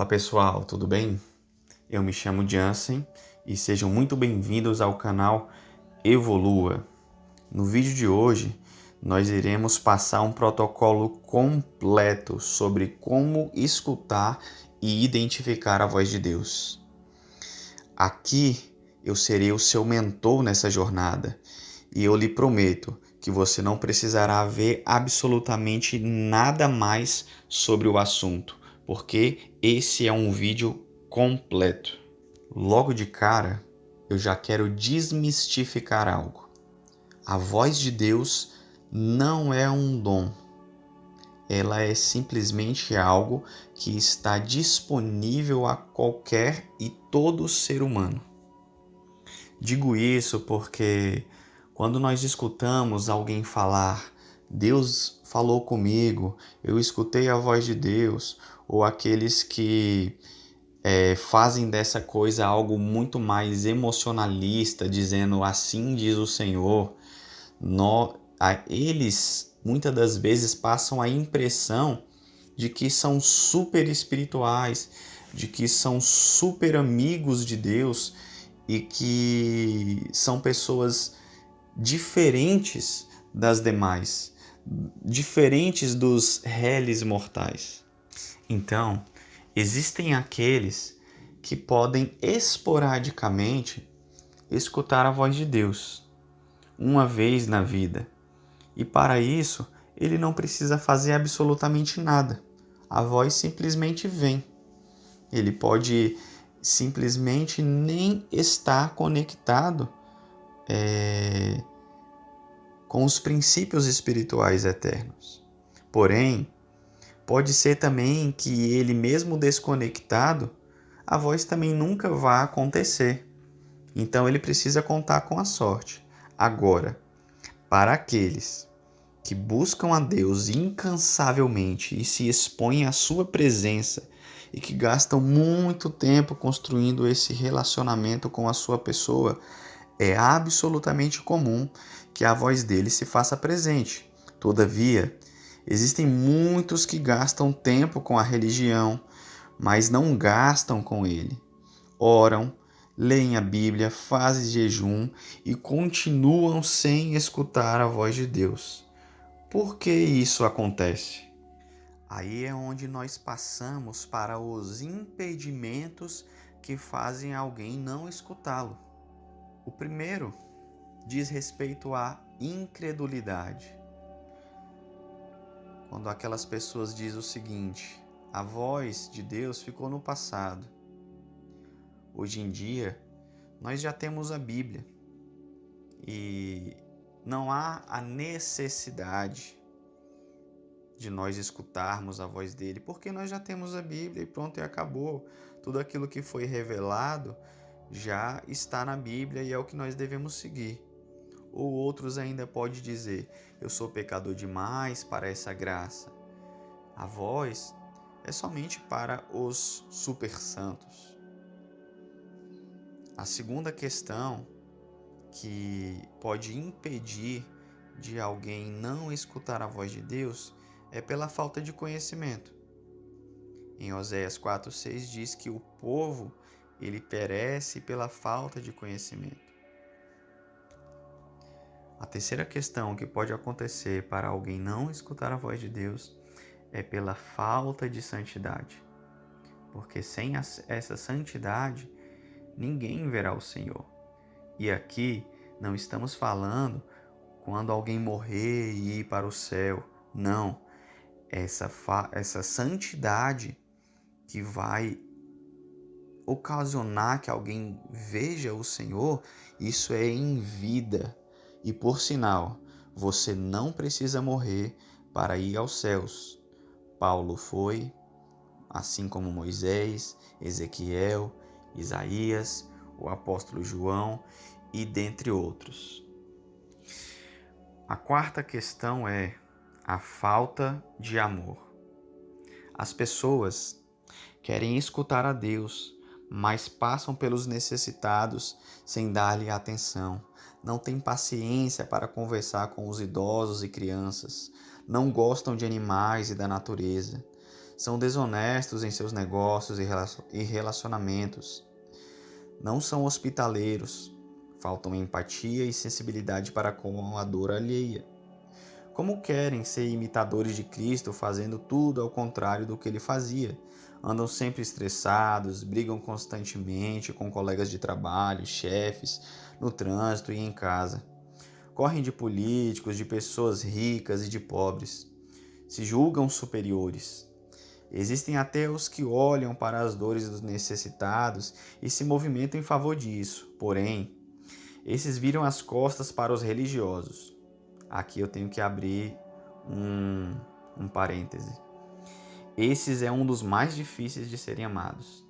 Pessoal, tudo bem? Eu me chamo Jansen e sejam muito bem-vindos ao canal Evolua. No vídeo de hoje, nós iremos passar um protocolo completo sobre como escutar e identificar a voz de Deus. Aqui eu serei o seu mentor nessa jornada e eu lhe prometo que você não precisará ver absolutamente nada mais sobre o assunto, porque esse é um vídeo completo. Logo de cara, eu já quero desmistificar algo. A voz de Deus não é um dom. Ela é simplesmente algo que está disponível a qualquer e todo ser humano. Digo isso porque quando nós escutamos alguém falar, Deus falou comigo, eu escutei a voz de Deus, ou aqueles que fazem dessa coisa algo muito mais emocionalista, dizendo assim diz o Senhor, eles muitas das vezes passam a impressão de que são super espirituais, de que são super amigos de Deus e que são pessoas diferentes das demais, diferentes dos réis mortais. Então, existem aqueles que podem esporadicamente escutar a voz de Deus uma vez na vida. E para isso, ele não precisa fazer absolutamente nada. A voz simplesmente vem. Ele pode simplesmente nem estar conectado com os princípios espirituais eternos. Porém, pode ser também que ele mesmo desconectado, a voz também nunca vá acontecer. Então ele precisa contar com a sorte. Agora, para aqueles que buscam a Deus incansavelmente e se expõem à sua presença e que gastam muito tempo construindo esse relacionamento com a sua pessoa, é absolutamente comum que a voz dele se faça presente. Todavia, existem muitos que gastam tempo com a religião, mas não gastam com ele. Oram, leem a Bíblia, fazem jejum e continuam sem escutar a voz de Deus. Por que isso acontece? Aí é onde nós passamos para os impedimentos que fazem alguém não escutá-lo. O primeiro diz respeito à incredulidade. Quando aquelas pessoas dizem o seguinte: a voz de Deus ficou no passado. Hoje em dia, nós já temos a Bíblia e não há a necessidade de nós escutarmos a voz dele, porque nós já temos a Bíblia e pronto, e acabou. Tudo aquilo que foi revelado já está na Bíblia e é o que nós devemos seguir. Ou outros ainda podem dizer: eu sou pecador demais para essa graça. A voz é somente para os super santos. A segunda questão que pode impedir de alguém não escutar a voz de Deus é pela falta de conhecimento. Em Oséias 4:6 diz que o povo ele perece pela falta de conhecimento. A terceira questão que pode acontecer para alguém não escutar a voz de Deus é pela falta de santidade. Porque sem essa santidade, ninguém verá o Senhor. E aqui não estamos falando quando alguém morrer e ir para o céu. Não. Essa santidade que vai ocasionar que alguém veja o Senhor, isso é em vida. E por sinal, você não precisa morrer para ir aos céus. Paulo foi, assim como Moisés, Ezequiel, Isaías, o apóstolo João e dentre outros. A quarta questão é a falta de amor. As pessoas querem escutar a Deus, mas passam pelos necessitados sem dar-lhe atenção. Não têm paciência para conversar com os idosos e crianças. Não gostam de animais e da natureza. São desonestos em seus negócios e relacionamentos. Não são hospitaleiros. Faltam empatia e sensibilidade para com a dor alheia. Como querem ser imitadores de Cristo fazendo tudo ao contrário do que ele fazia? Andam sempre estressados, brigam constantemente com colegas de trabalho, chefes, no trânsito e em casa. Correm de políticos, de pessoas ricas e de pobres. Se julgam superiores. Existem até os que olham para as dores dos necessitados e se movimentam em favor disso. Porém, esses viram as costas para os religiosos. Aqui eu tenho que abrir um parêntese. Esses é um dos mais difíceis de serem amados.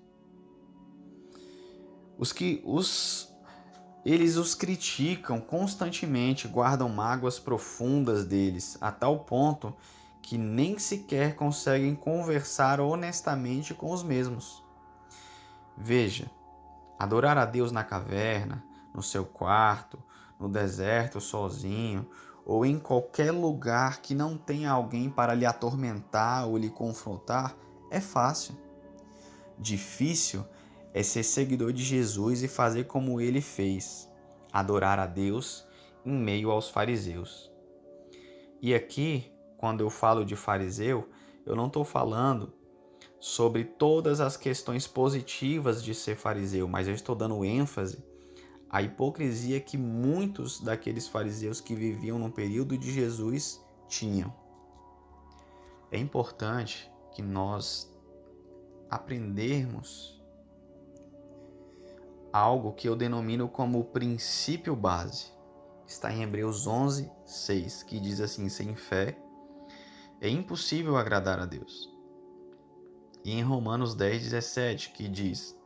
Eles os criticam constantemente, guardam mágoas profundas deles, a tal ponto que nem sequer conseguem conversar honestamente com os mesmos. Veja, adorar a Deus na caverna, no seu quarto, no deserto sozinho, ou em qualquer lugar que não tenha alguém para lhe atormentar ou lhe confrontar, é fácil. Difícil é ser seguidor de Jesus e fazer como ele fez, adorar a Deus em meio aos fariseus. E aqui, quando eu falo de fariseu, eu não estou falando sobre todas as questões positivas de ser fariseu, mas eu estou dando ênfase à hipocrisia que muitos daqueles fariseus que viviam no período de Jesus tinham. É importante que nós aprendermos algo que eu denomino como princípio base. Está em Hebreus 11:6, que diz assim: sem fé é impossível agradar a Deus. E em Romanos 10:17, que diz: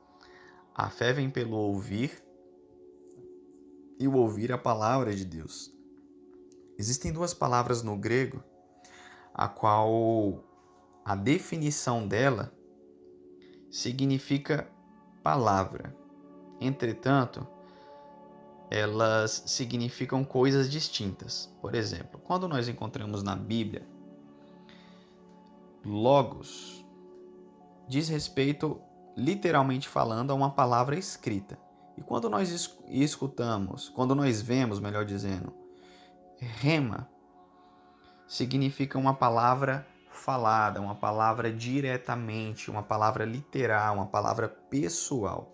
a fé vem pelo ouvir e o ouvir a palavra de Deus. Existem duas palavras no grego, a qual a definição dela significa palavra. Entretanto, elas significam coisas distintas. Por exemplo, quando nós encontramos na Bíblia, logos diz respeito, literalmente falando, a uma palavra escrita. E quando nós escutamos, quando nós vemos, melhor dizendo, rema, significa uma palavra falada, uma palavra diretamente, uma palavra literal, uma palavra pessoal.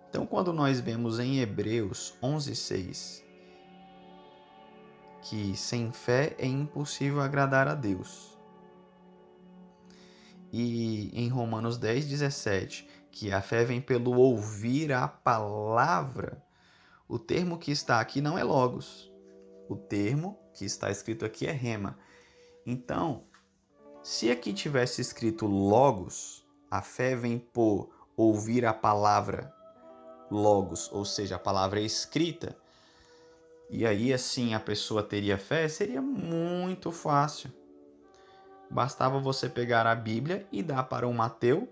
Então, quando nós vemos em Hebreus 11:6 que sem fé é impossível agradar a Deus, e em Romanos 10:17 que a fé vem pelo ouvir a palavra, o termo que está aqui não é logos, o termo que está escrito aqui é rema. Então, se aqui tivesse escrito logos, a fé vem por ouvir a palavra logos, ou seja, a palavra escrita, e aí assim a pessoa teria fé, seria muito fácil. Bastava você pegar a Bíblia e dar para um ateu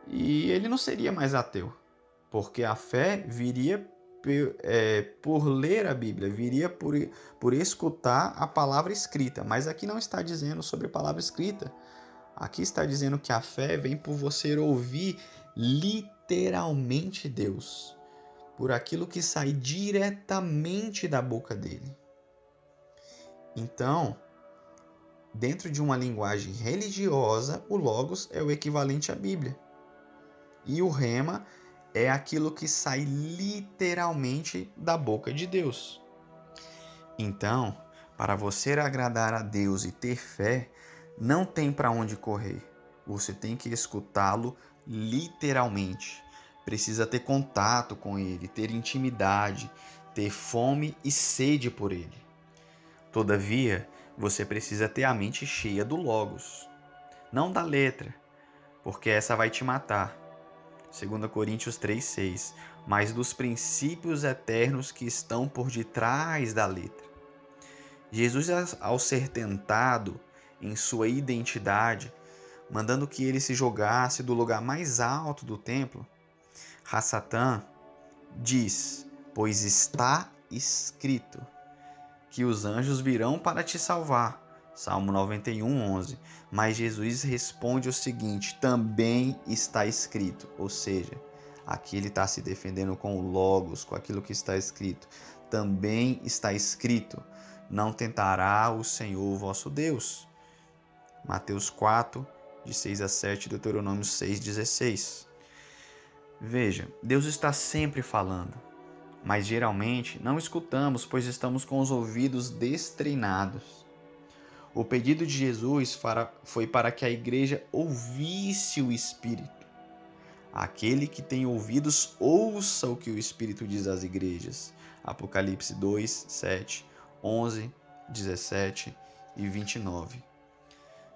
e ele não seria mais ateu, porque a fé viria por ler a Bíblia, viria por escutar a palavra escrita. Mas aqui não está dizendo sobre a palavra escrita. Aqui está dizendo que a fé vem por você ouvir literalmente Deus, por aquilo que sai diretamente da boca dele. Então, dentro de uma linguagem religiosa, o Logos é o equivalente à Bíblia. E o Rema é aquilo que sai literalmente da boca de Deus. Então, para você agradar a Deus e ter fé, não tem para onde correr. Você tem que escutá-lo literalmente. Precisa ter contato com ele, ter intimidade, ter fome e sede por ele. Todavia, você precisa ter a mente cheia do Logos, não da letra, porque essa vai te matar. 2 Coríntios 3:6, mas dos princípios eternos que estão por detrás da letra. Jesus, ao ser tentado em sua identidade, mandando que ele se jogasse do lugar mais alto do templo, Satã diz: pois está escrito que os anjos virão para te salvar, Salmo 91:11. Mas Jesus responde o seguinte: também está escrito. Ou seja, aqui ele está se defendendo com o Logos, com aquilo que está escrito. Também está escrito: não tentará o Senhor vosso Deus. Mateus 4, de 6 a 7, Deuteronômio 6:16. Veja, Deus está sempre falando, mas geralmente não escutamos, pois estamos com os ouvidos destreinados. O pedido de Jesus foi para que a igreja ouvisse o Espírito. Aquele que tem ouvidos, ouça o que o Espírito diz às igrejas. Apocalipse 2, 7, 11, 17 e 29.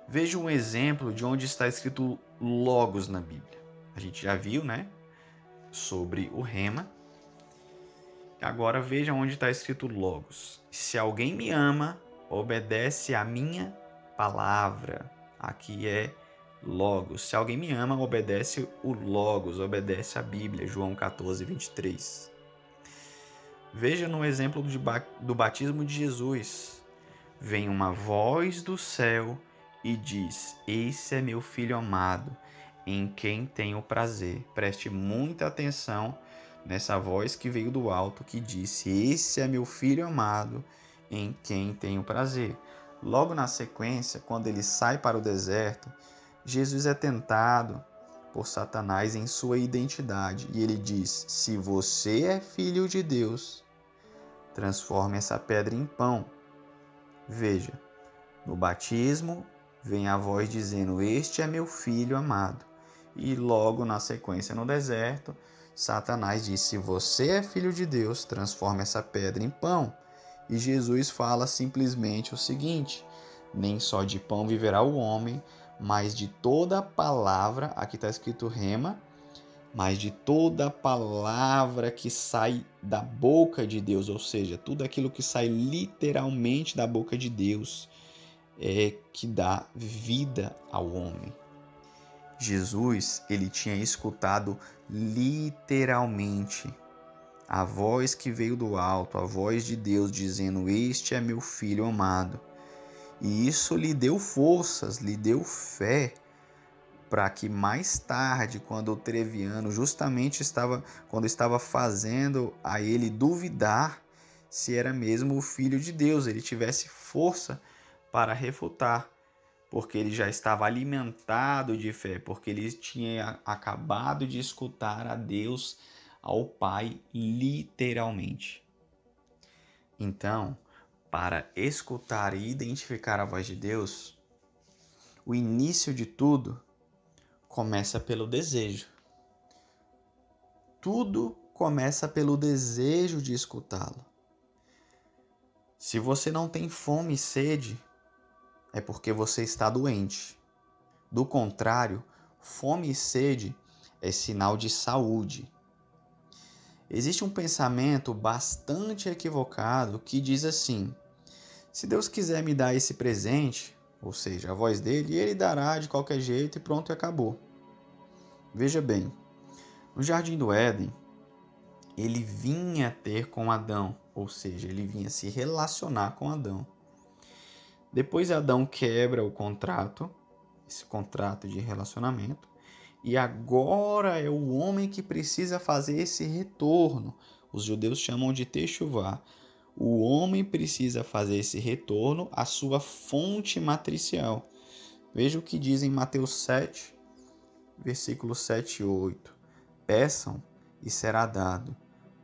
Veja um exemplo de onde está escrito Logos na Bíblia. A gente já viu, né? Sobre o rema. Agora veja onde está escrito Logos. Se alguém me ama, obedece a minha palavra. Aqui é Logos. Se alguém me ama, obedece o Logos, obedece a Bíblia. João 14, 23. Veja no exemplo do batismo de Jesus. Vem uma voz do céu e diz: esse é meu filho amado, em quem tenho prazer. Preste muita atenção nessa voz que veio do alto que disse: esse é meu filho amado, em quem tenho prazer. Logo na sequência, quando ele sai para o deserto, Jesus é tentado por Satanás em sua identidade e ele diz: se você é filho de Deus, transforme essa pedra em pão. Veja, no batismo vem a voz dizendo: este é meu filho amado. E logo na sequência no deserto, Satanás diz: se você é filho de Deus, transforme essa pedra em pão. E Jesus fala simplesmente o seguinte: nem só de pão viverá o homem, mas de toda palavra, aqui está escrito rema, mas de toda palavra que sai da boca de Deus, ou seja, tudo aquilo que sai literalmente da boca de Deus é que dá vida ao homem. Jesus, ele tinha escutado literalmente a voz que veio do alto, a voz de Deus dizendo: este é meu filho amado. E isso lhe deu forças, lhe deu fé para que mais tarde, quando o Treviano justamente quando estava fazendo a ele duvidar se era mesmo o Filho de Deus, ele tivesse força para refutar, porque ele já estava alimentado de fé, porque ele tinha acabado de escutar a Deus, ao Pai, literalmente. Então, para escutar e identificar a voz de Deus, o início de tudo começa pelo desejo. Tudo começa pelo desejo de escutá-lo. Se você não tem fome e sede, é porque você está doente. Do contrário, fome e sede é sinal de saúde. Existe um pensamento bastante equivocado que diz assim: se Deus quiser me dar esse presente, ou seja, a voz dele, ele dará de qualquer jeito e pronto, e acabou. Veja bem, no Jardim do Éden, ele vinha ter com Adão, ou seja, ele vinha se relacionar com Adão. Depois Adão quebra o contrato, esse contrato de relacionamento, e agora é o homem que precisa fazer esse retorno. Os judeus chamam de techuvá. O homem precisa fazer esse retorno à sua fonte matricial. Veja o que diz em Mateus 7, versículos 7 e 8. Peçam e será dado.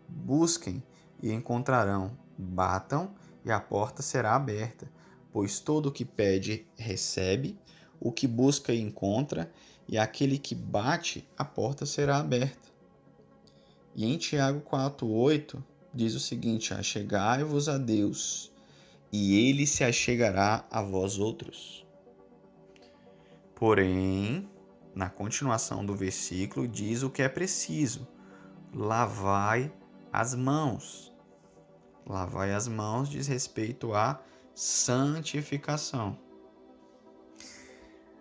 Busquem e encontrarão. Batam e a porta será aberta. Pois todo o que pede, recebe. O que busca, encontra. E aquele que bate, a porta será aberta. E em Tiago 4:8 diz o seguinte: achegai-vos a Deus, e ele se achegará a vós outros. Porém, na continuação do versículo, diz o que é preciso: lavai as mãos. Lavai as mãos diz respeito à santificação.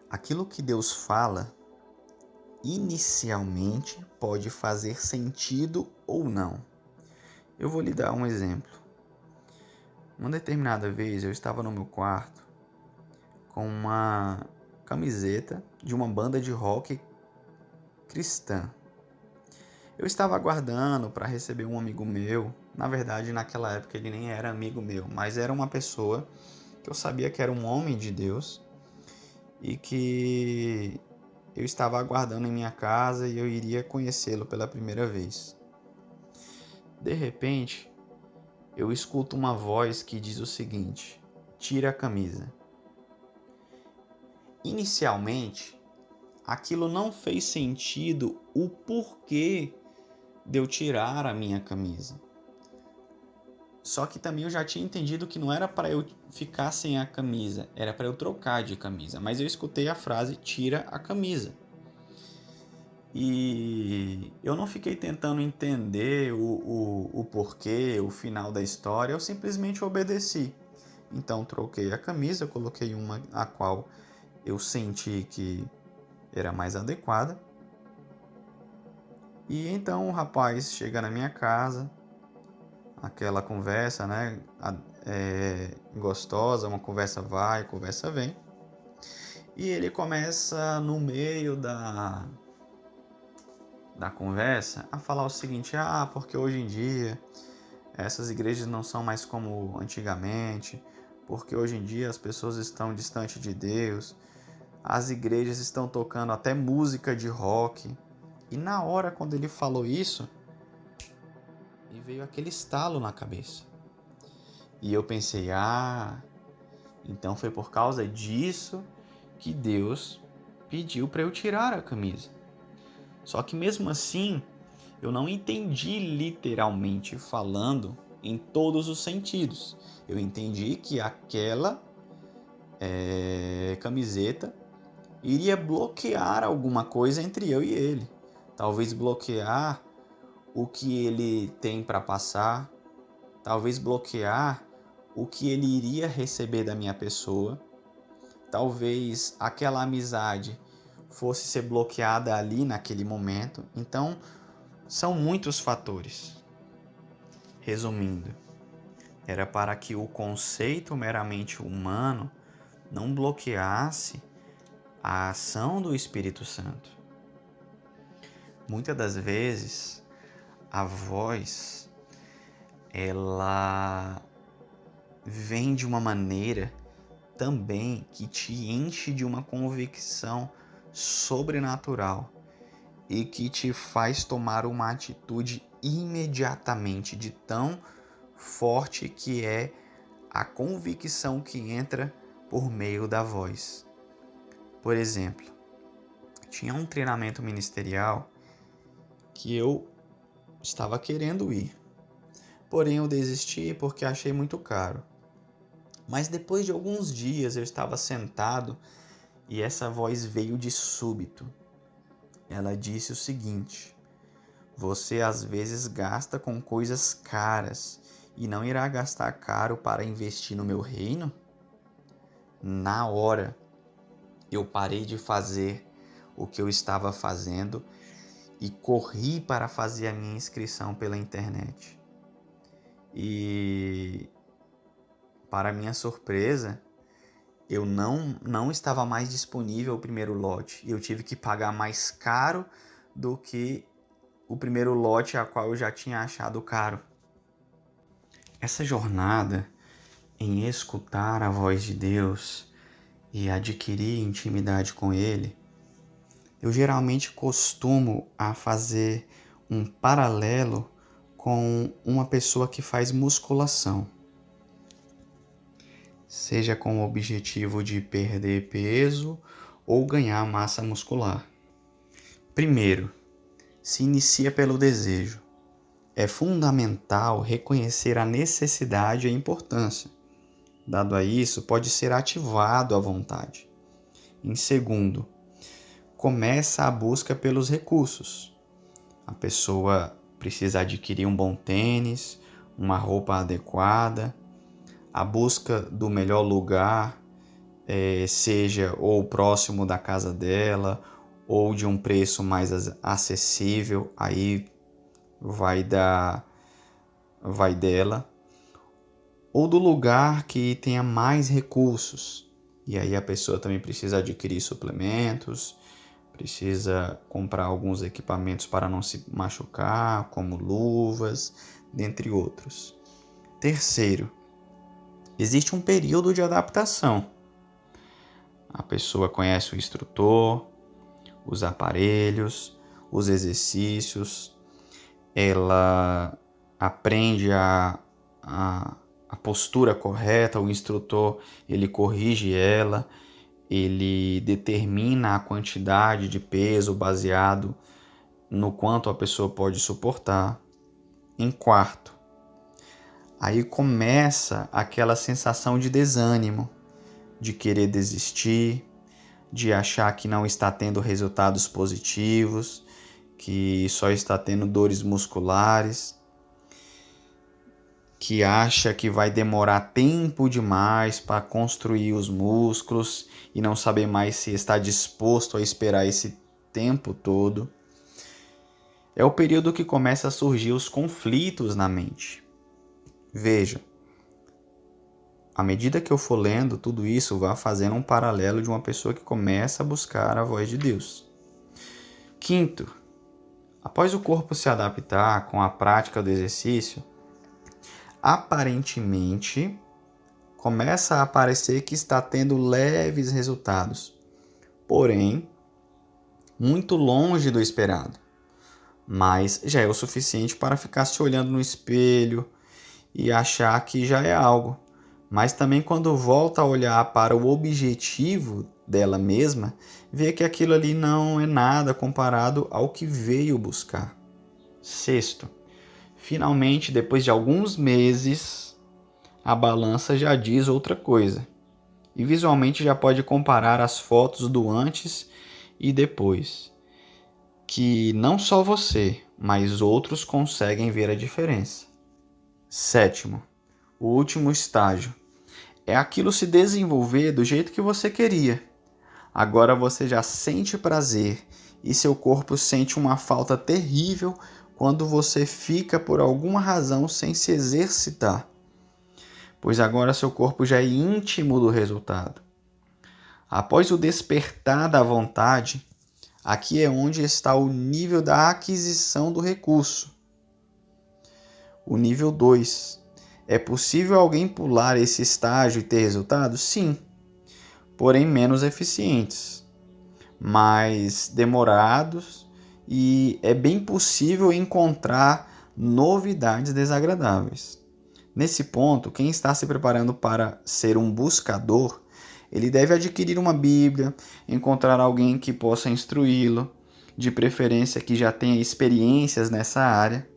Aquilo que Deus fala, inicialmente, pode fazer sentido ou não. Eu vou lhe dar um exemplo. Uma determinada vez eu estava no meu quarto com uma camiseta de uma banda de rock cristã. Eu estava aguardando para receber um amigo meu. Na verdade, naquela época ele nem era amigo meu, mas era uma pessoa que eu sabia que era um homem de Deus e que eu estava aguardando em minha casa e eu iria conhecê-lo pela primeira vez. De repente, eu escuto uma voz que diz o seguinte: tira a camisa. Inicialmente, aquilo não fez sentido o porquê de eu tirar a minha camisa. Só que também eu já tinha entendido que não era para eu ficar sem a camisa, era para eu trocar de camisa. Mas eu escutei a frase, tira a camisa. E eu não fiquei tentando entender o porquê, o final da história, eu simplesmente obedeci. Então troquei a camisa, coloquei uma a qual eu senti que era mais adequada. E então o rapaz chega na minha casa, aquela conversa, né, gostosa, uma conversa vai, conversa vem. E ele começa no meio da conversa a falar o seguinte: porque hoje em dia essas igrejas não são mais como antigamente, porque hoje em dia as pessoas estão distantes de Deus, as igrejas estão tocando até música de rock. E na hora quando ele falou isso, me veio aquele estalo na cabeça. E eu pensei, então foi por causa disso que Deus pediu para eu tirar a camisa. Só que mesmo assim, eu não entendi literalmente falando em todos os sentidos. Eu entendi que aquela camiseta iria bloquear alguma coisa entre eu e ele. Talvez bloquear o que ele tem para passar, talvez bloquear o que ele iria receber da minha pessoa, talvez aquela amizade fosse ser bloqueada ali naquele momento. Então, são muitos fatores. Resumindo, era para que o conceito meramente humano não bloqueasse a ação do Espírito Santo. Muitas das vezes, a voz, ela vem de uma maneira também que te enche de uma convicção sobrenatural e que te faz tomar uma atitude imediatamente, de tão forte que é a convicção que entra por meio da voz. Por exemplo, tinha um treinamento ministerial que eu estava querendo ir, porém eu desisti porque achei muito caro. Mas depois de alguns dias eu estava sentado e essa voz veio de súbito. Ela disse o seguinte: você às vezes gasta com coisas caras e não irá gastar caro para investir no meu reino? Na hora, eu parei de fazer o que eu estava fazendo e corri para fazer a minha inscrição pela internet. E, para minha surpresa, eu não estava mais disponível o primeiro lote. Eu tive que pagar mais caro do que o primeiro lote a qual eu já tinha achado caro. Essa jornada em escutar a voz de Deus e adquirir intimidade com Ele, eu geralmente costumo a fazer um paralelo com uma pessoa que faz musculação. Seja com o objetivo de perder peso ou ganhar massa muscular. Primeiro, se inicia pelo desejo. É fundamental reconhecer a necessidade e a importância. Dado a isso, pode ser ativado à vontade. Em segundo, começa a busca pelos recursos. A pessoa precisa adquirir um bom tênis, uma roupa adequada, a busca do melhor lugar, seja ou próximo da casa dela, ou de um preço mais acessível, aí vai dela, ou do lugar que tenha mais recursos. E aí a pessoa também precisa adquirir suplementos, precisa comprar alguns equipamentos para não se machucar, como luvas, dentre outros. Terceiro, existe um período de adaptação. A pessoa conhece o instrutor, os aparelhos, os exercícios, ela aprende a postura correta, o instrutor ele corrige ela, ele determina a quantidade de peso baseado no quanto a pessoa pode suportar. Em quarto, aí começa aquela sensação de desânimo, de querer desistir, de achar que não está tendo resultados positivos, que só está tendo dores musculares, que acha que vai demorar tempo demais para construir os músculos e não saber mais se está disposto a esperar esse tempo todo. É o período que começa a surgir os conflitos na mente. Veja, à medida que eu for lendo tudo isso, vá fazendo um paralelo de uma pessoa que começa a buscar a voz de Deus. Quinto, após o corpo se adaptar com a prática do exercício, aparentemente começa a parecer que está tendo leves resultados, porém, muito longe do esperado. Mas já é o suficiente para ficar se olhando no espelho e achar que já é algo. Mas também quando volta a olhar para o objetivo dela mesma, vê que aquilo ali não é nada comparado ao que veio buscar. Sexto, finalmente, depois de alguns meses, a balança já diz outra coisa. E visualmente já pode comparar as fotos do antes e depois. Que não só você, mas outros conseguem ver a diferença. Sétimo, o último estágio. É aquilo se desenvolver do jeito que você queria. Agora você já sente prazer e seu corpo sente uma falta terrível quando você fica por alguma razão sem se exercitar. Pois agora seu corpo já é íntimo do resultado. Após o despertar da vontade, aqui é onde está o nível da aquisição do recurso. O nível 2. É possível alguém pular esse estágio e ter resultados? Sim, porém menos eficientes, mais demorados, e é bem possível encontrar novidades desagradáveis. Nesse ponto, quem está se preparando para ser um buscador, ele deve adquirir uma Bíblia, encontrar alguém que possa instruí-lo, de preferência que já tenha experiências nessa área,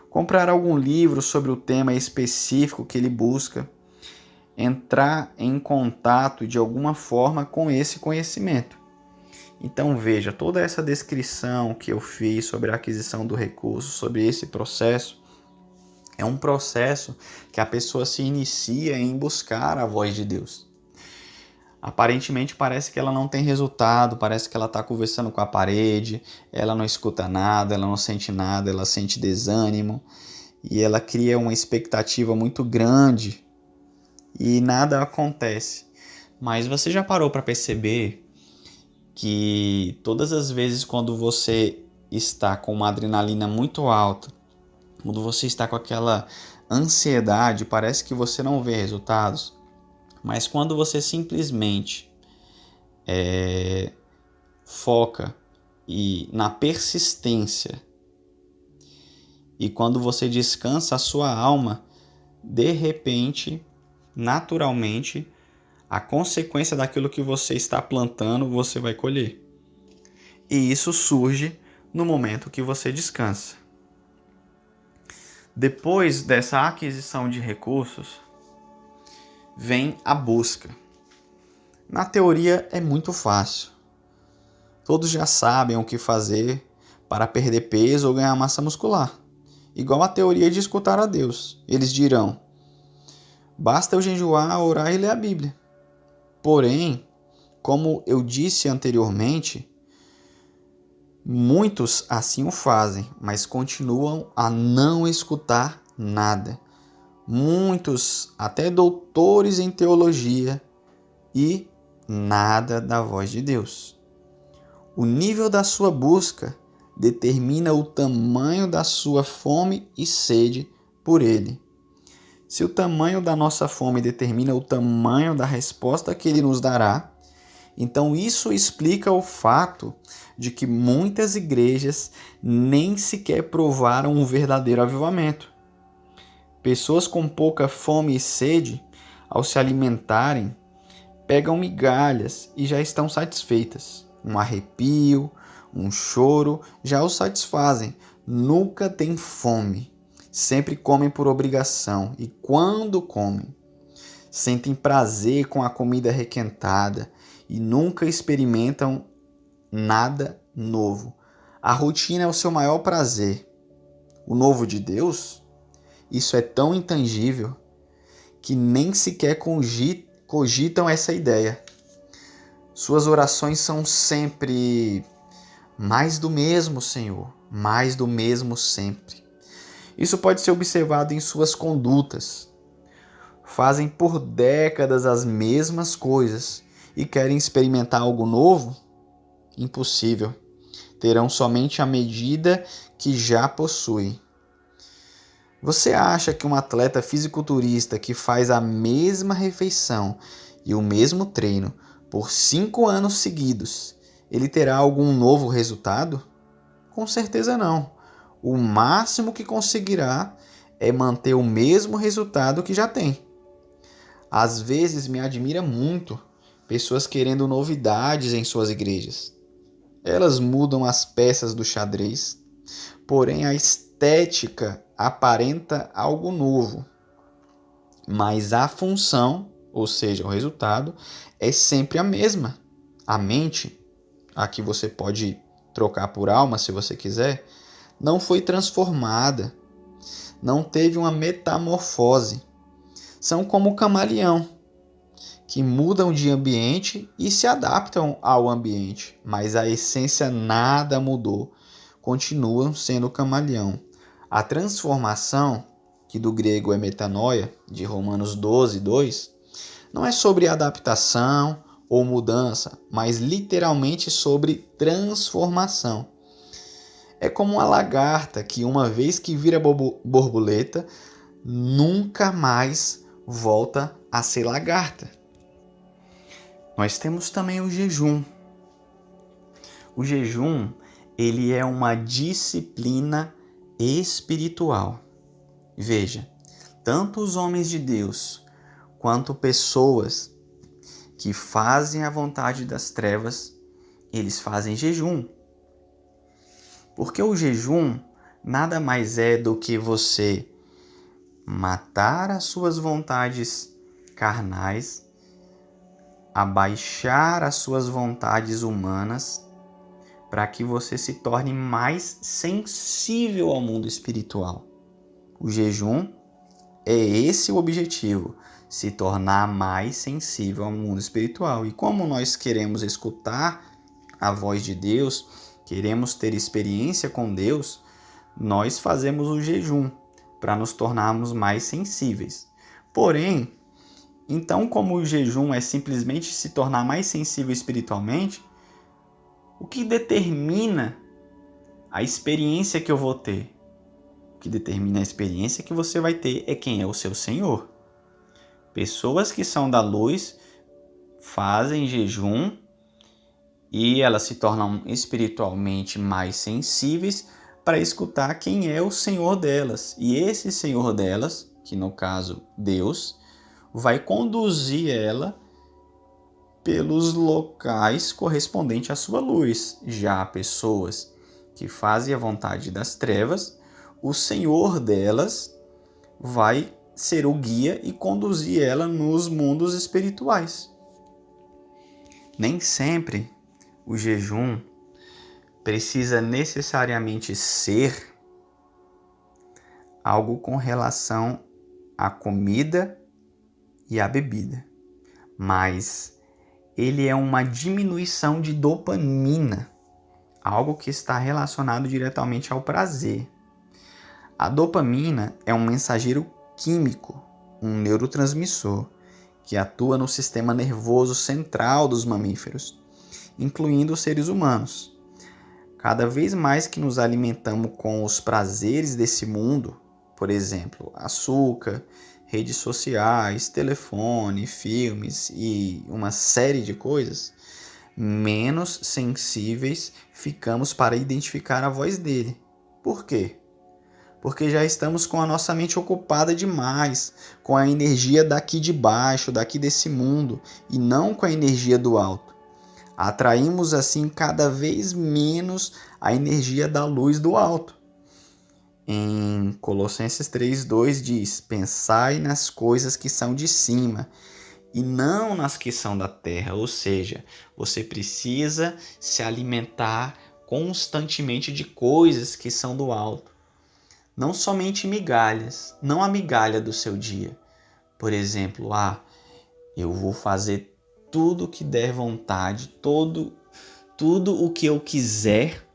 comprar algum livro sobre o tema específico que ele busca, entrar em contato de alguma forma com esse conhecimento. Então veja, toda essa descrição que eu fiz sobre a aquisição do recurso, sobre esse processo, é um processo que a pessoa se inicia em buscar a voz de Deus. Aparentemente parece que ela não tem resultado, parece que ela está conversando com a parede, ela não escuta nada, ela não sente nada, ela sente desânimo e ela cria uma expectativa muito grande e nada acontece. Mas você já parou para perceber que todas as vezes quando você está com uma adrenalina muito alta, quando você está com aquela ansiedade, parece que você não vê resultados? Mas quando você simplesmente foca na persistência e quando você descansa a sua alma, de repente, naturalmente, a consequência daquilo que você está plantando, você vai colher. E isso surge no momento que você descansa. Depois dessa aquisição de recursos, vem a busca. Na teoria é muito fácil. Todos já sabem o que fazer para perder peso ou ganhar massa muscular. Igual a teoria de escutar a Deus. Eles dirão: basta eu jejuar, orar e ler a Bíblia. Porém, como eu disse anteriormente, muitos assim o fazem, mas continuam a não escutar nada. Muitos, até doutores em teologia, e nada da voz de Deus. O nível da sua busca determina o tamanho da sua fome e sede por Ele. Se o tamanho da nossa fome determina o tamanho da resposta que Ele nos dará, então isso explica o fato de que muitas igrejas nem sequer provaram um verdadeiro avivamento. Pessoas com pouca fome e sede, ao se alimentarem, pegam migalhas e já estão satisfeitas. Um arrepio, um choro já os satisfazem. Nunca têm fome. Sempre comem por obrigação e, quando comem, sentem prazer com a comida requentada e nunca experimentam nada novo. A rotina é o seu maior prazer. O novo de Deus, isso é tão intangível que nem sequer cogitam essa ideia. Suas orações são sempre mais do mesmo, Senhor, mais do mesmo sempre. Isso pode ser observado em suas condutas. Fazem por décadas as mesmas coisas e querem experimentar algo novo? Impossível. Terão somente a medida que já possuem. Você acha que um atleta fisiculturista que faz a mesma refeição e o mesmo treino por 5 anos seguidos, ele terá algum novo resultado? Com certeza não. O máximo que conseguirá é manter o mesmo resultado que já tem. Às vezes me admira muito pessoas querendo novidades em suas igrejas. Elas mudam as peças do xadrez, porém a estética aparenta algo novo. Mas a função, ou seja, o resultado, é sempre a mesma. A mente, a que você pode trocar por alma se você quiser, não foi transformada, não teve uma metamorfose. São como o camaleão, que mudam de ambiente e se adaptam ao ambiente, mas a essência nada mudou, continuam sendo camaleão. A transformação, que do grego é metanoia, de Romanos 12, 2, não é sobre adaptação ou mudança, mas literalmente sobre transformação. É como uma lagarta que, uma vez que vira borboleta, nunca mais volta a ser lagarta. Nós temos também o jejum. O jejum, ele é uma disciplina espiritual. Veja, tanto os homens de Deus quanto pessoas que fazem a vontade das trevas, eles fazem jejum. Porque o jejum nada mais é do que você matar as suas vontades carnais, abaixar as suas vontades humanas, para que você se torne mais sensível ao mundo espiritual. O jejum é esse o objetivo, se tornar mais sensível ao mundo espiritual. E como nós queremos escutar a voz de Deus, queremos ter experiência com Deus, nós fazemos o jejum para nos tornarmos mais sensíveis. Porém, então, como o jejum é simplesmente se tornar mais sensível espiritualmente, o que determina a experiência que eu vou ter? O que determina a experiência que você vai ter é quem é o seu Senhor. Pessoas que são da luz fazem jejum e elas se tornam espiritualmente mais sensíveis para escutar quem é o Senhor delas. E esse Senhor delas, que no caso Deus, vai conduzir ela pelos locais correspondentes à sua luz. Já pessoas que fazem a vontade das trevas, o Senhor delas vai ser o guia e conduzir ela nos mundos espirituais. Nem sempre o jejum precisa necessariamente ser algo com relação à comida e à bebida, mas ele é uma diminuição de dopamina, algo que está relacionado diretamente ao prazer. A dopamina é um mensageiro químico, um neurotransmissor, que atua no sistema nervoso central dos mamíferos, incluindo os seres humanos. Cada vez mais que nos alimentamos com os prazeres desse mundo, por exemplo, açúcar, redes sociais, telefone, filmes e uma série de coisas, menos sensíveis ficamos para identificar a voz dele. Por quê? Porque já estamos com a nossa mente ocupada demais com a energia daqui de baixo, daqui desse mundo, e não com a energia do alto. Atraímos assim cada vez menos a energia da luz do alto. Em Colossenses 3:2 diz: pensai nas coisas que são de cima e não nas que são da terra. Ou seja, você precisa se alimentar constantemente de coisas que são do alto. Não somente migalhas, não a migalha do seu dia. Por exemplo, eu vou fazer tudo o que der vontade, tudo o que eu quiser.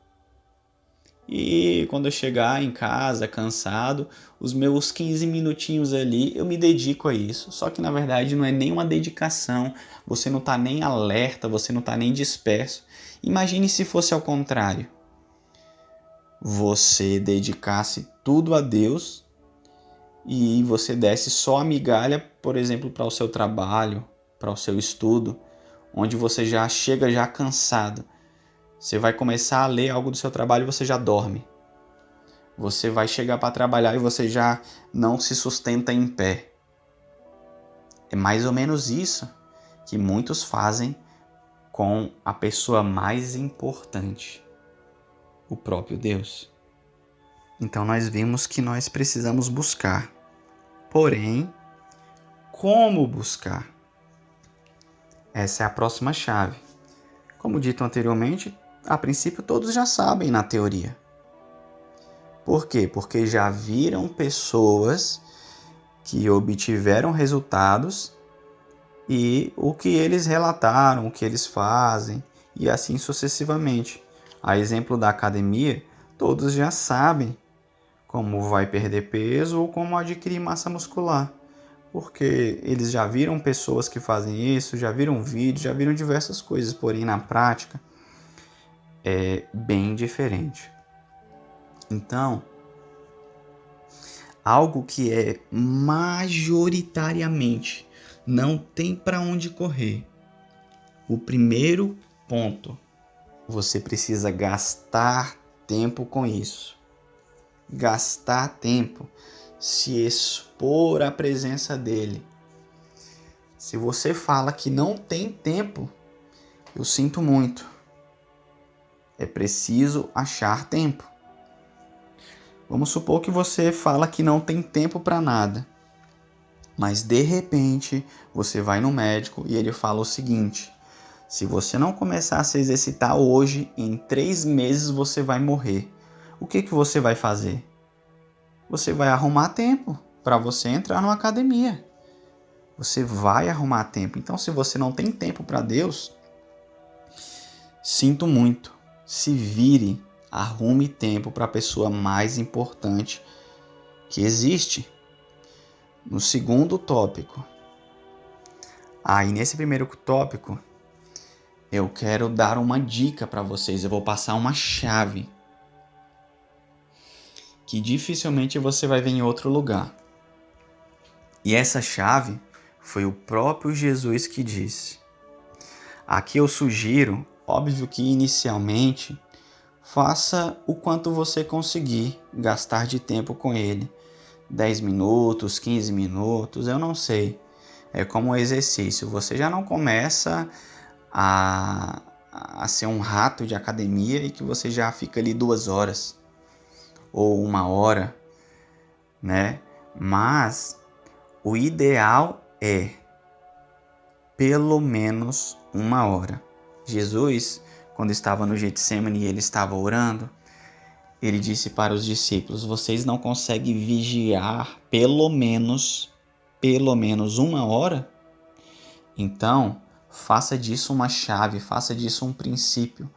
E quando eu chegar em casa cansado, os meus 15 minutinhos ali, eu me dedico a isso. Só que na verdade não é nem uma dedicação, você não está nem alerta, você não está nem disperso. Imagine se fosse ao contrário. Você dedicasse tudo a Deus e você desse só a migalha, por exemplo, para o seu trabalho, para o seu estudo, onde você já chega já cansado. Você vai começar a ler algo do seu trabalho e você já dorme. Você vai chegar para trabalhar e você já não se sustenta em pé. É mais ou menos isso que muitos fazem com a pessoa mais importante, o próprio Deus. Então nós vimos que nós precisamos buscar. Porém, como buscar? Essa é a próxima chave. Como dito anteriormente, a princípio todos já sabem na teoria. Por quê? Porque já viram pessoas que obtiveram resultados e o que eles relataram, o que eles fazem e assim sucessivamente. A exemplo da academia, todos já sabem como vai perder peso ou como adquirir massa muscular. Porque eles já viram pessoas que fazem isso, já viram vídeos, já viram diversas coisas, porém na prática é bem diferente. Então, algo que é majoritariamente não tem para onde correr. O primeiro ponto, você precisa gastar tempo com isso. Gastar tempo, se expor à presença dele. Se você fala que não tem tempo, eu sinto muito. É preciso achar tempo. Vamos supor que você fala que não tem tempo para nada, mas de repente você vai no médico e ele fala o seguinte: se você não começar a se exercitar hoje, em 3 meses você vai morrer. O que você vai fazer? Você vai arrumar tempo para você entrar numa academia. Você vai arrumar tempo. Então, se você não tem tempo para Deus, sinto muito. Se vire, arrume tempo para a pessoa mais importante que existe. No segundo tópico. E nesse primeiro tópico, eu quero dar uma dica para vocês. Eu vou passar uma chave que dificilmente você vai ver em outro lugar. E essa chave foi o próprio Jesus que disse. Aqui eu sugiro, óbvio que inicialmente, faça o quanto você conseguir gastar de tempo com ele. 10 minutos, 15 minutos, eu não sei. É como um exercício. Você já não começa a ser um rato de academia e que você já fica ali 2 horas ou 1 hora, né? Mas o ideal é pelo menos 1 hora. Jesus, quando estava no Getsemane e ele estava orando, ele disse para os discípulos: vocês não conseguem vigiar pelo menos 1 hora? Então, faça disso uma chave, faça disso um princípio.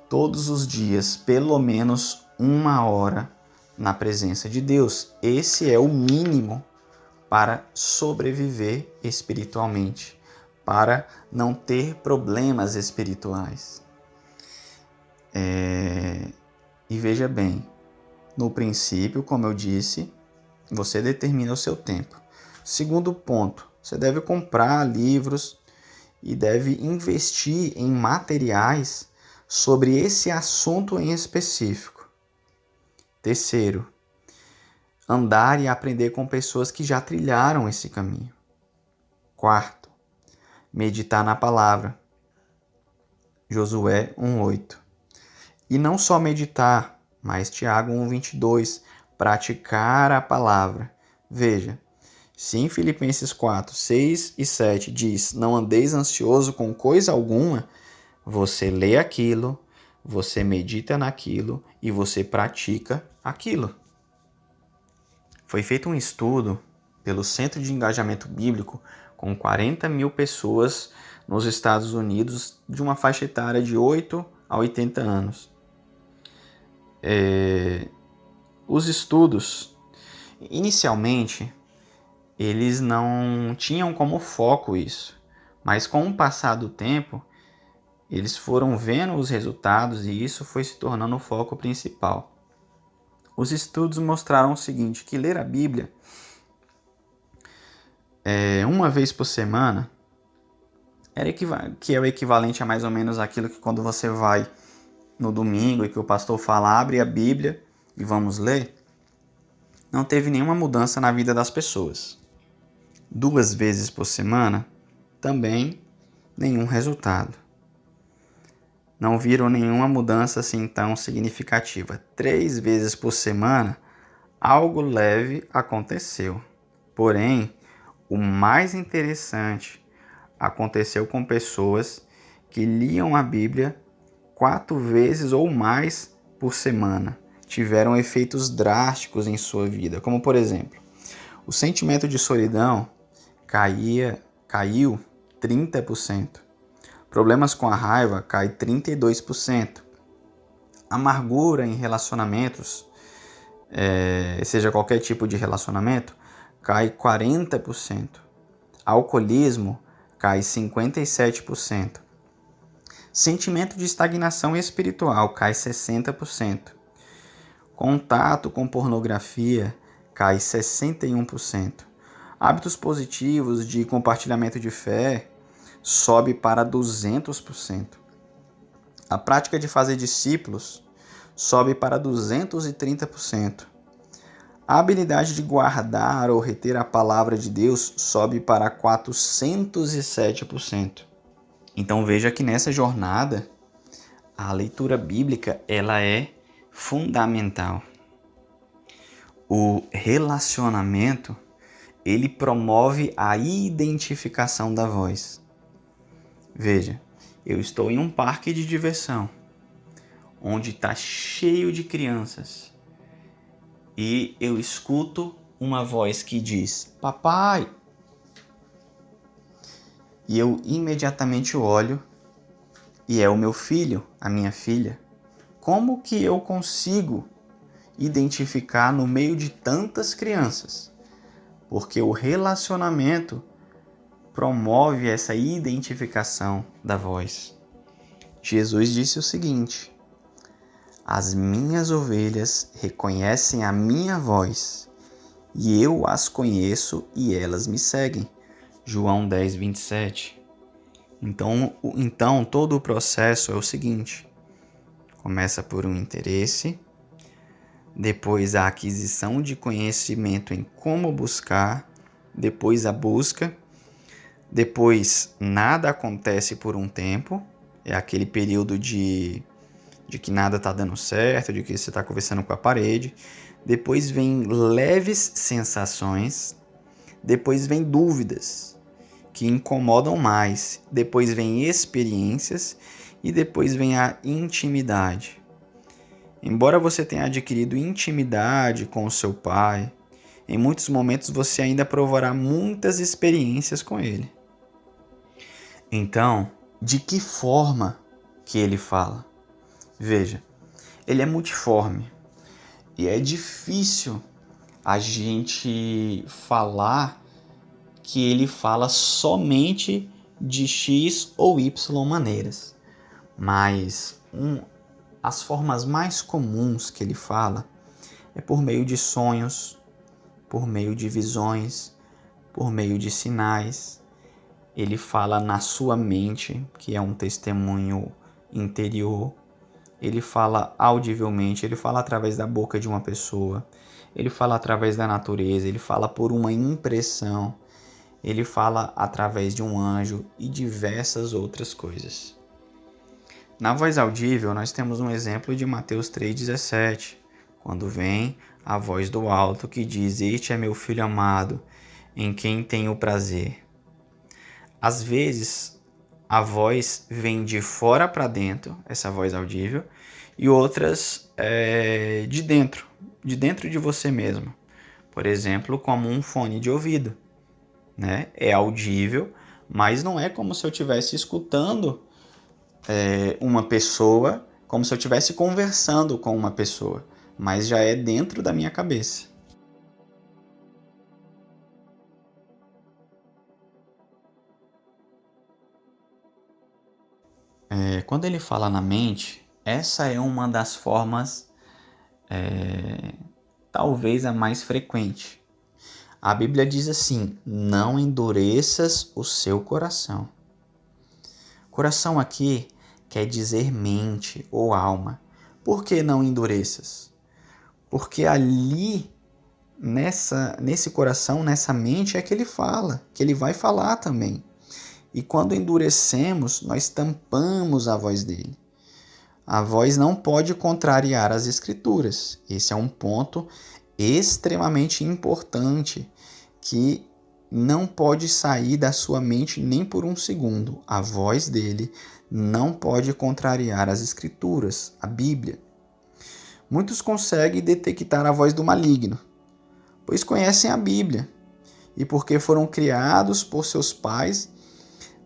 Todos os dias, pelo menos 1 hora na presença de Deus. Esse é o mínimo para sobreviver espiritualmente, para não ter problemas espirituais. E veja bem, no princípio, como eu disse, você determina o seu tempo. Segundo ponto, você deve comprar livros e deve investir em materiais sobre esse assunto em específico. Terceiro, andar e aprender com pessoas que já trilharam esse caminho. Quarto, meditar na palavra. Josué 1:8. E não só meditar, mas Tiago 1:22, praticar a palavra. Veja, se em Filipenses 4:6 e 7 diz, não andeis ansioso com coisa alguma, você lê aquilo, você medita naquilo e você pratica aquilo. Foi feito um estudo pelo Centro de Engajamento Bíblico com 40 mil pessoas nos Estados Unidos de uma faixa etária de 8 a 80 anos. Os estudos, inicialmente, eles não tinham como foco isso, mas com o passar do tempo, eles foram vendo os resultados e isso foi se tornando o foco principal. Os estudos mostraram o seguinte, que ler a Bíblia uma vez por semana, que é o equivalente a mais ou menos aquilo que quando você vai no domingo e que o pastor fala, abre a Bíblia e vamos ler, não teve nenhuma mudança na vida das pessoas. 2 vezes por semana, também nenhum resultado. Não viram nenhuma mudança assim tão significativa. 3 vezes por semana, algo leve aconteceu. Porém, o mais interessante aconteceu com pessoas que liam a Bíblia 4 vezes ou mais por semana. Tiveram efeitos drásticos em sua vida, como por exemplo, o sentimento de solidão caiu 30%. Problemas com a raiva cai 32%. Amargura em relacionamentos, seja qualquer tipo de relacionamento, cai 40%. Alcoolismo cai 57%. Sentimento de estagnação espiritual cai 60%. Contato com pornografia cai 61%. Hábitos positivos de compartilhamento de fé sobe para 200%. A prática de fazer discípulos sobe para 230%. A habilidade de guardar ou reter a palavra de Deus sobe para 407%. Então veja que nessa jornada, a leitura bíblica ela é fundamental. O relacionamento, ele promove a identificação da voz. Veja, eu estou em um parque de diversão, onde está cheio de crianças, e eu escuto uma voz que diz, papai! E eu imediatamente olho, e é o meu filho, a minha filha. Como que eu consigo identificar no meio de tantas crianças? Porque o relacionamento promove essa identificação da voz. Jesus disse o seguinte, as minhas ovelhas reconhecem a minha voz, e eu as conheço e elas me seguem. João 10:27. Então todo o processo é o seguinte, começa por um interesse, depois a aquisição de conhecimento em como buscar, depois a busca, depois nada acontece por um tempo, é aquele período de que nada está dando certo, de que você está conversando com a parede, depois vem leves sensações, depois vem dúvidas que incomodam mais, depois vem experiências e depois vem a intimidade. Embora você tenha adquirido intimidade com o seu pai, em muitos momentos você ainda provará muitas experiências com ele. Então, de que forma que ele fala? Veja, ele é multiforme e é difícil a gente falar que ele fala somente de X ou Y maneiras. Mas as formas mais comuns que ele fala é por meio de sonhos, por meio de visões, por meio de sinais. Ele fala na sua mente, que é um testemunho interior. Ele fala audivelmente, ele fala através da boca de uma pessoa, ele fala através da natureza, ele fala por uma impressão, ele fala através de um anjo e diversas outras coisas. Na voz audível, nós temos um exemplo de Mateus 3,17, quando vem a voz do alto que diz: "Este é meu filho amado, em quem tenho prazer." Às vezes, a voz vem de fora para dentro, essa voz audível, e outras de dentro de você mesmo. Por exemplo, como um fone de ouvido, né? É audível, mas não é como se eu estivesse escutando uma pessoa, como se eu estivesse conversando com uma pessoa, mas já é dentro da minha cabeça. Quando ele fala na mente, essa é uma das formas, talvez a mais frequente. A Bíblia diz assim: não endureças o seu coração. Coração aqui quer dizer mente ou alma. Por que não endureças? Porque ali, nesse coração, nessa mente, é que ele fala, que ele vai falar também. E quando endurecemos, nós tampamos a voz dele. A voz não pode contrariar as Escrituras. Esse é um ponto extremamente importante que não pode sair da sua mente nem por um segundo. A voz dele não pode contrariar as Escrituras, a Bíblia. Muitos conseguem detectar a voz do maligno, pois conhecem a Bíblia e porque foram criados por seus pais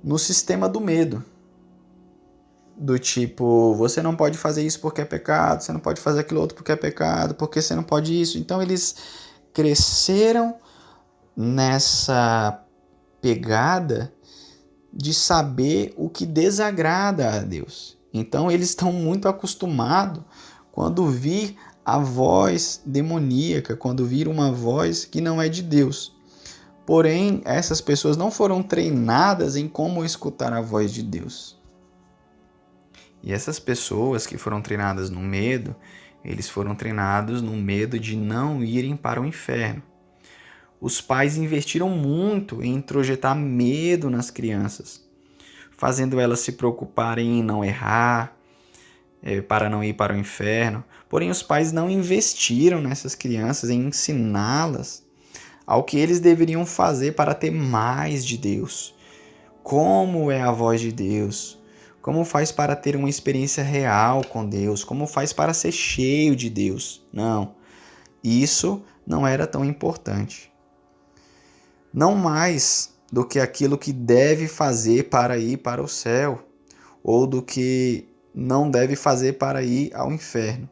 no sistema do medo. Do tipo, você não pode fazer isso porque é pecado, você não pode fazer aquilo outro porque é pecado, porque você não pode isso. Então eles cresceram nessa pegada de saber o que desagrada a Deus. Então eles estão muito acostumados quando vir a voz demoníaca, quando vir uma voz que não é de Deus. Porém, essas pessoas não foram treinadas em como escutar a voz de Deus. E essas pessoas que foram treinadas no medo, eles foram treinados no medo de não irem para o inferno. Os pais investiram muito em introjetar medo nas crianças, fazendo elas se preocuparem em não errar, para não ir para o inferno. Porém, os pais não investiram nessas crianças em ensiná-las ao que eles deveriam fazer para ter mais de Deus. Como é a voz de Deus? Como faz para ter uma experiência real com Deus? Como faz para ser cheio de Deus? Não, isso não era tão importante. Não mais do que aquilo que deve fazer para ir para o céu, ou do que não deve fazer para ir ao inferno.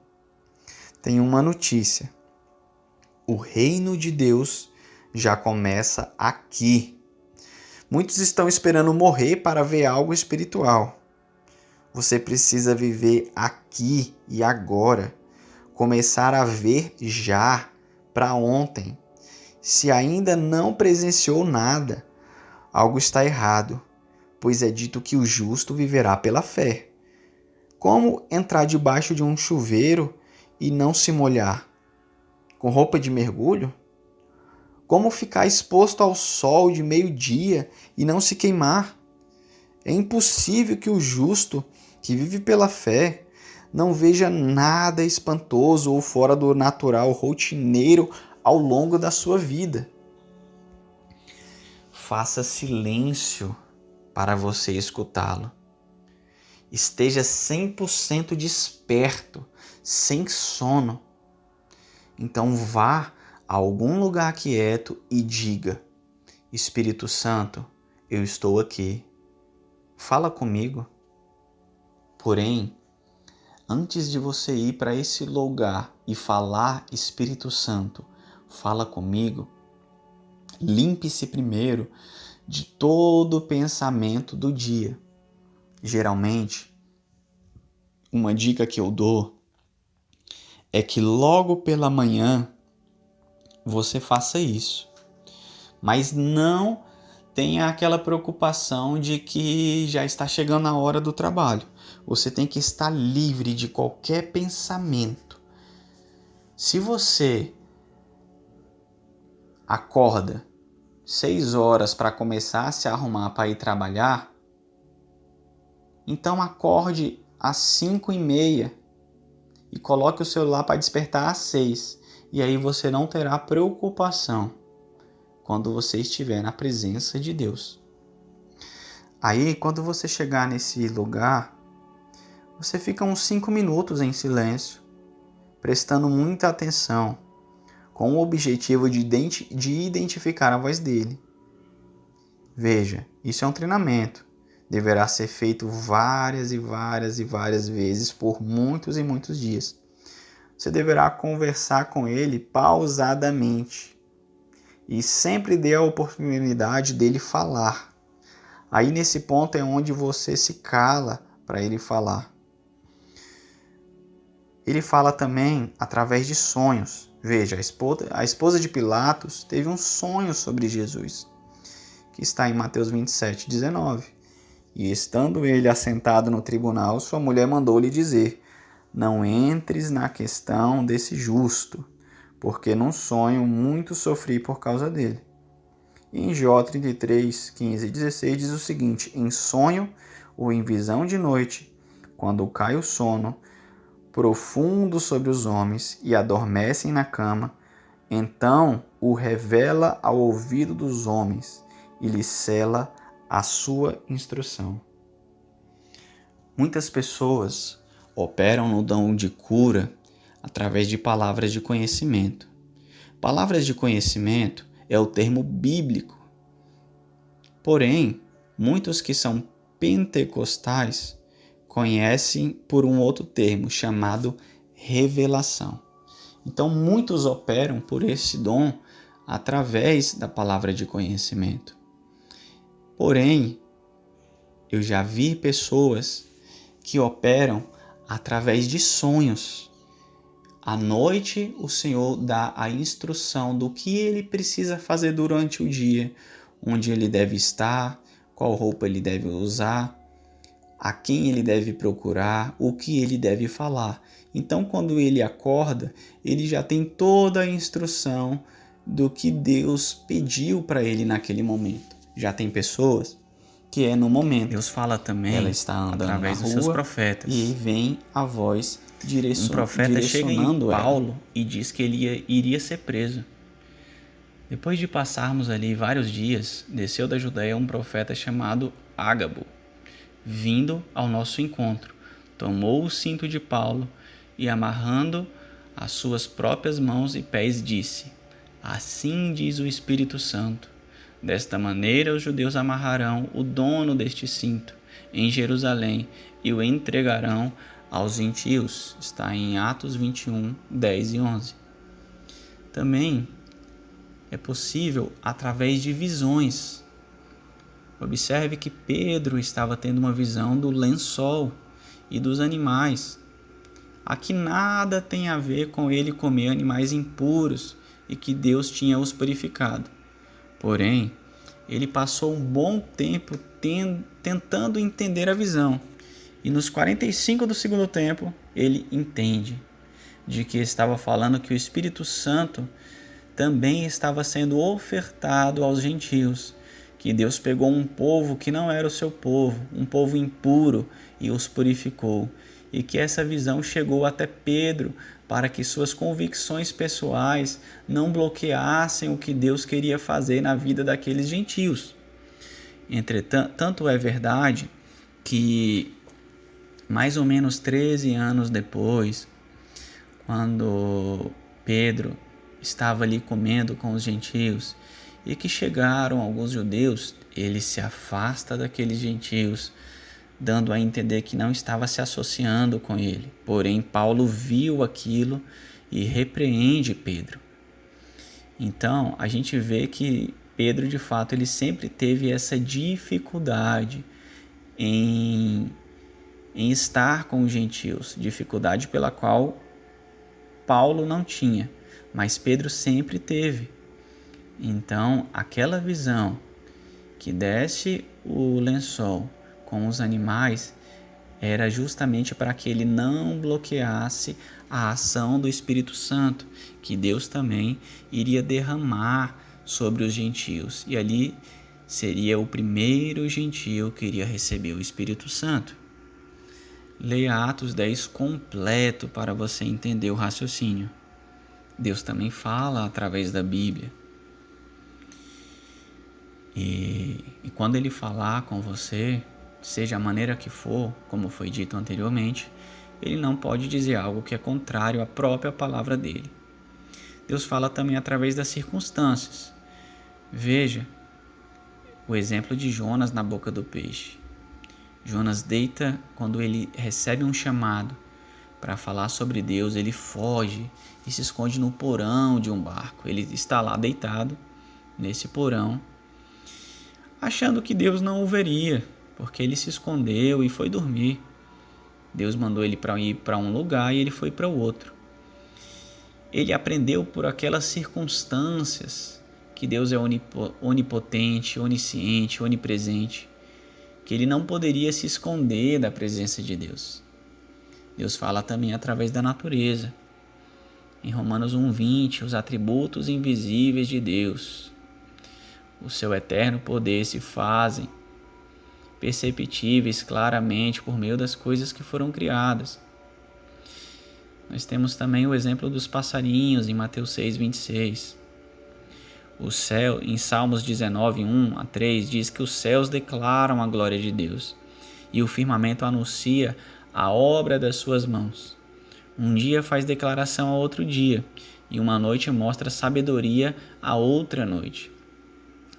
Tem uma notícia: o reino de Deus já começa aqui. Muitos estão esperando morrer para ver algo espiritual. Você precisa viver aqui e agora. Começar a ver já, para ontem. Se ainda não presenciou nada, algo está errado, pois é dito que o justo viverá pela fé. Como entrar debaixo de um chuveiro e não se molhar? Com roupa de mergulho? Como ficar exposto ao sol de meio-dia e não se queimar? É impossível que o justo, que vive pela fé, não veja nada espantoso ou fora do natural rotineiro ao longo da sua vida. Faça silêncio para você escutá-lo. Esteja 100% desperto, sem sono. Então vá a algum lugar quieto e diga: Espírito Santo, eu estou aqui. Fala comigo. Porém, antes de você ir para esse lugar e falar Espírito Santo, fala comigo. Limpe-se primeiro de todo o pensamento do dia. Geralmente, uma dica que eu dou é que logo pela manhã você faça isso. Mas não tenha aquela preocupação de que já está chegando a hora do trabalho. Você tem que estar livre de qualquer pensamento. Se você acorda 6 horas para começar a se arrumar para ir trabalhar, então acorde às 5:30 e coloque o celular para despertar às 6. E aí você não terá preocupação quando você estiver na presença de Deus. Aí, quando você chegar nesse lugar, você fica uns 5 minutos em silêncio, prestando muita atenção, com o objetivo de identificar a voz dele. Veja, isso é um treinamento. Deverá ser feito várias e várias e várias vezes por muitos e muitos dias. Você deverá conversar com ele pausadamente e sempre dê a oportunidade dele falar. Aí nesse ponto é onde você se cala para ele falar. Ele fala também através de sonhos. Veja, a esposa de Pilatos teve um sonho sobre Jesus, que está em Mateus 27:19. E estando ele assentado no tribunal, sua mulher mandou-lhe dizer: não entres na questão desse justo, porque num sonho muito sofri por causa dele. E em Jó 33, 15 e 16 diz o seguinte: em sonho ou em visão de noite, quando cai o sono profundo sobre os homens e adormecem na cama, então o revela ao ouvido dos homens e lhe sela a sua instrução. Muitas pessoas operam no dom de cura através de palavras de conhecimento. Palavras de conhecimento é o termo bíblico. Porém, muitos que são pentecostais conhecem por um outro termo chamado revelação. Então, muitos operam por esse dom através da palavra de conhecimento. Porém, eu já vi pessoas que operam através de sonhos. À noite, o Senhor dá a instrução do que ele precisa fazer durante o dia, onde ele deve estar, qual roupa ele deve usar, a quem ele deve procurar, o que ele deve falar. Então, quando ele acorda, ele já tem toda a instrução do que Deus pediu para ele naquele momento. Já tem pessoas que é no momento. Deus fala também, ela está andando através dos seus profetas. E vem a voz direcionando. Um profeta chega em Paulo e diz que ele iria ser preso. Depois de passarmos ali vários dias, desceu da Judéia um profeta chamado Ágabo, vindo ao nosso encontro, tomou o cinto de Paulo e, amarrando as suas próprias mãos e pés, disse: assim diz o Espírito Santo, desta maneira os judeus amarrarão o dono deste cinto em Jerusalém e o entregarão aos gentios. Está em Atos 21, 10 e 11. Também é possível através de visões. Observe que Pedro estava tendo uma visão do lençol e dos animais. Aqui nada tem a ver com ele comer animais impuros e que Deus tinha os purificado. Porém, ele passou um bom tempo tentando entender a visão. E nos 45 do segundo tempo, ele entende de que estava falando que o Espírito Santo também estava sendo ofertado aos gentios, que Deus pegou um povo que não era o seu povo, um povo impuro, e os purificou, e que essa visão chegou até Pedro para que suas convicções pessoais não bloqueassem o que Deus queria fazer na vida daqueles gentios. Entretanto, é verdade que mais ou menos 13 anos depois, quando Pedro estava ali comendo com os gentios e que chegaram alguns judeus, ele se afasta daqueles gentios, dando a entender que não estava se associando com ele. Porém, Paulo viu aquilo e repreende Pedro. Então, a gente vê que Pedro, de fato, ele sempre teve essa dificuldade em estar com os gentios, dificuldade pela qual Paulo não tinha, mas Pedro sempre teve. Então, aquela visão que desce o lençol com os animais era justamente para que ele não bloqueasse a ação do Espírito Santo, que Deus também iria derramar sobre os gentios. E ali seria o primeiro gentio que iria receber o Espírito Santo. Leia Atos 10 completo para você entender o raciocínio. Deus também fala através da Bíblia. E quando ele falar com você, seja a maneira que for, como foi dito anteriormente, ele não pode dizer algo que é contrário à própria palavra dele. Deus fala também através das circunstâncias. Veja o exemplo de Jonas na boca do peixe. Jonas deita quando ele recebe um chamado para falar sobre Deus, ele foge e se esconde no porão de um barco. Ele está lá deitado nesse porão, achando que Deus não o veria, porque ele se escondeu e foi dormir. Deus mandou ele para ir para um lugar e ele foi para o outro. Ele aprendeu por aquelas circunstâncias que Deus é onipotente, onisciente, onipresente, que ele não poderia se esconder da presença de Deus. Deus fala também através da natureza. Em Romanos 1:20, os atributos invisíveis de Deus, o seu eterno poder, se fazem perceptíveis claramente por meio das coisas que foram criadas. Nós temos também o exemplo dos passarinhos em Mateus 6:26. O céu, em Salmos 19:1-3, diz que os céus declaram a glória de Deus e o firmamento anuncia a obra das suas mãos. Um dia faz declaração a outro dia e uma noite mostra sabedoria a outra noite.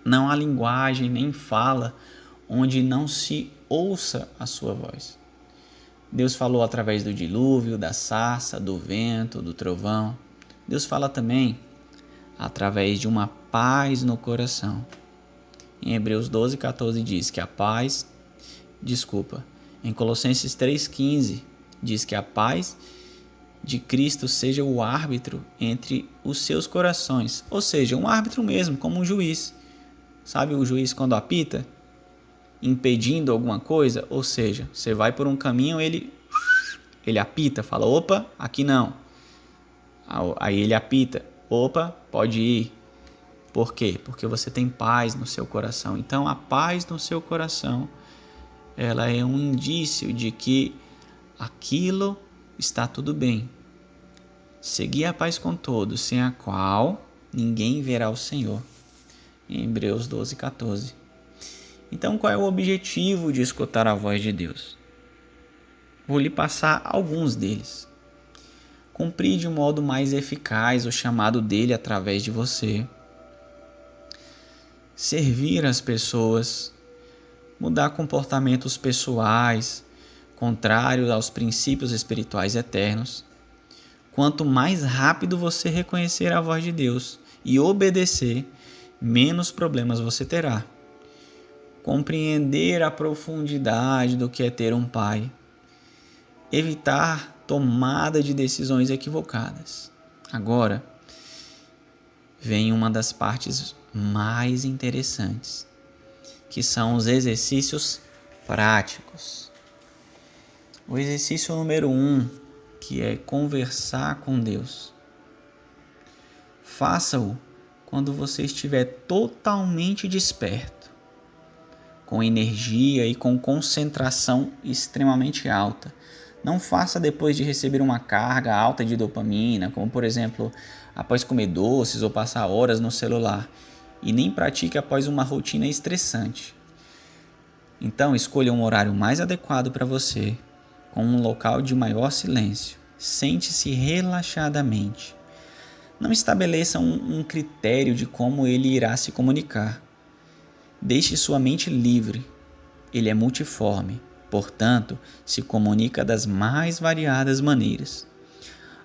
Não há linguagem nem fala onde não se ouça a sua voz. Deus falou através do dilúvio, da sarça, do vento, do trovão. Deus fala também através de uma paz no coração. Em Hebreus 12:14 diz que em Colossenses 3:15 diz que a paz de Cristo seja o árbitro entre os seus corações, ou seja, um árbitro mesmo, como um juiz. Sabe o juiz quando apita, impedindo alguma coisa? Ou seja, você vai por um caminho, ele apita, fala, opa, aqui não. Aí ele apita, opa, pode ir. Por quê? Porque você tem paz no seu coração. Então a paz no seu coração, ela é um indício de que aquilo está tudo bem. Segui a paz com todos, sem a qual ninguém verá o Senhor. Em Hebreus 12:14. Então, qual é o objetivo de escutar a voz de Deus? Vou lhe passar alguns deles. Cumprir de um modo mais eficaz o chamado dele através de você. Servir as pessoas. Mudar comportamentos pessoais, contrários aos princípios espirituais eternos. Quanto mais rápido você reconhecer a voz de Deus e obedecer, menos problemas você terá. Compreender a profundidade do que é ter um pai. Evitar tomada de decisões equivocadas. Agora, vem uma das partes mais interessantes, que são os exercícios práticos. O exercício número 1, que é conversar com Deus. Faça-o quando você estiver totalmente desperto, com energia e com concentração extremamente alta. Não faça depois de receber uma carga alta de dopamina, como por exemplo, após comer doces ou passar horas no celular. E nem pratique após uma rotina estressante. Então, escolha um horário mais adequado para você, com um local de maior silêncio. Sente-se relaxadamente. Não estabeleça um critério de como ele irá se comunicar. Deixe sua mente livre. Ele é multiforme, portanto, se comunica das mais variadas maneiras.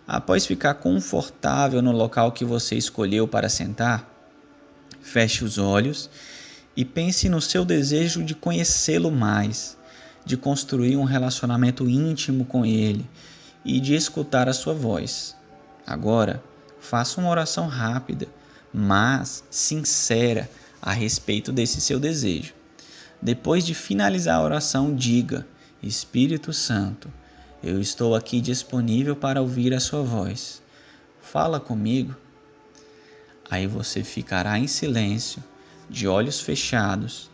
Após ficar confortável no local que você escolheu para sentar, feche os olhos e pense no seu desejo de conhecê-lo mais, de construir um relacionamento íntimo com ele e de escutar a sua voz. Agora, faça uma oração rápida, mas sincera a respeito desse seu desejo. Depois de finalizar a oração, diga: Espírito Santo, eu estou aqui disponível para ouvir a sua voz. Fala comigo. Aí você ficará em silêncio, de olhos fechados,